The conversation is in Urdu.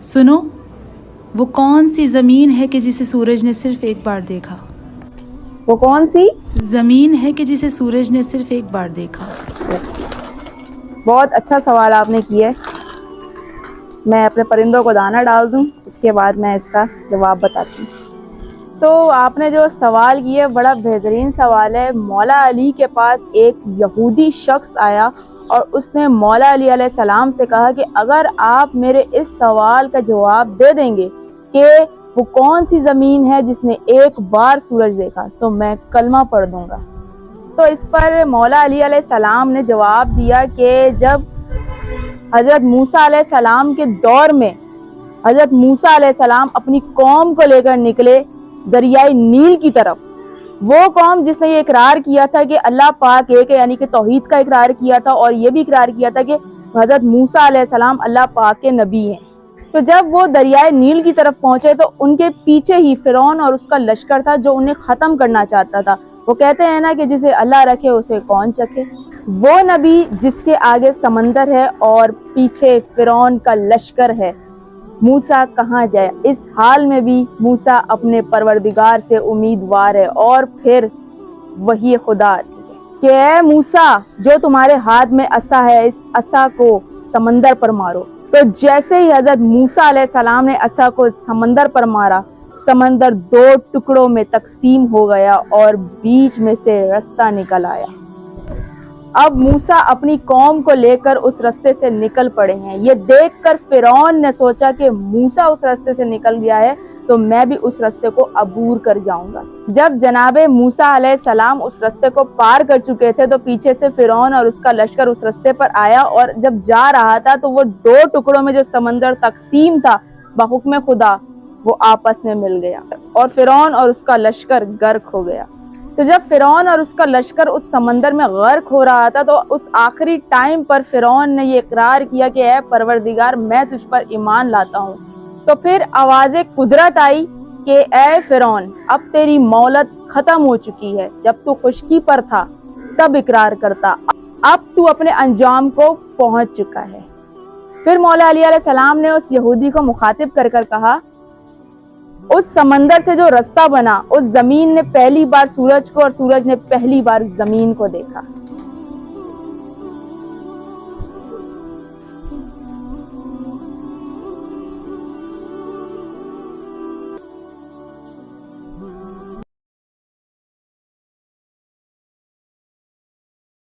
سنو، وہ کون سی زمین ہے کہ جسے سورج نے صرف ایک بار دیکھا؟ وہ کون سی زمین ہے کہ جسے سورج نے صرف ایک بار دیکھا؟ بہت اچھا سوال آپ نے کیا ہے. میں اپنے پرندوں کو دانہ ڈال دوں، اس کے بعد میں اس کا جواب بتاتی ہوں. تو آپ نے جو سوال کیا بڑا بہترین سوال ہے. مولا علی کے پاس ایک یہودی شخص آیا اور اس نے مولا علی علیہ السلام سے کہا کہ اگر آپ میرے اس سوال کا جواب دے دیں گے کہ وہ کون سی زمین ہے جس نے ایک بار سورج دیکھا تو میں کلمہ پڑھ دوں گا. تو اس پر مولا علی علیہ السلام نے جواب دیا کہ جب حضرت موسیٰ علیہ السلام کے دور میں حضرت موسیٰ علیہ السلام اپنی قوم کو لے کر نکلے دریائے نیل کی طرف، وہ قوم جس نے یہ اقرار کیا تھا کہ اللہ پاک ایک ہے، یعنی کہ توحید کا اقرار کیا تھا، اور یہ بھی اقرار کیا تھا کہ حضرت موسیٰ علیہ السلام اللہ پاک کے نبی ہیں. تو جب وہ دریائے نیل کی طرف پہنچے تو ان کے پیچھے ہی فرعون اور اس کا لشکر تھا جو انہیں ختم کرنا چاہتا تھا. وہ کہتے ہیں نا کہ جسے اللہ رکھے اسے کون چکے. وہ نبی جس کے آگے سمندر ہے اور پیچھے فرعون کا لشکر ہے، موسیٰ کہاں جائے؟ اس حال میں بھی موسیٰ اپنے پروردگار سے امیدوار ہے. اور پھر وحی خدا آتی ہے کہ اے موسیٰ، جو تمہارے ہاتھ میں عصا ہے اس عصا کو سمندر پر مارو. تو جیسے ہی حضرت موسیٰ علیہ السلام نے عصا کو سمندر پر مارا، سمندر 2 ٹکڑوں میں تقسیم ہو گیا اور بیچ میں سے رستہ نکل آیا. اب موسیٰ اپنی قوم کو لے کر اس رستے سے نکل پڑے ہیں. یہ دیکھ کر فرعون نے سوچا کہ موسیٰ اس رستے سے نکل گیا ہے تو میں بھی اس رستے کو عبور کر جاؤں گا. جب جناب موسیٰ علیہ السلام اس رستے کو پار کر چکے تھے تو پیچھے سے فرعون اور اس کا لشکر اس رستے پر آیا، اور جب جا رہا تھا تو وہ 2 ٹکڑوں میں جو سمندر تقسیم تھا بحکم خدا وہ آپس میں مل گیا اور فرعون اور اس کا لشکر غرق ہو گیا. تو جب فرعون اور اس کا لشکر اس سمندر میں غرق ہو رہا تھا تو اس آخری ٹائم پر فرعون نے یہ اقرار کیا کہ اے پروردگار میں تجھ پر ایمان لاتا ہوں. تو پھر آواز قدرت آئی کہ اے فرعون، اب تیری مہلت ختم ہو چکی ہے. جب تو خشکی پر تھا تب اقرار کرتا، اب تو اپنے انجام کو پہنچ چکا ہے. پھر مولا علی علیہ السلام نے اس یہودی کو مخاطب کر کر کہا، اس سمندر سے جو رستہ بنا اس زمین نے پہلی بار سورج کو اور سورج نے پہلی بار زمین کو دیکھا.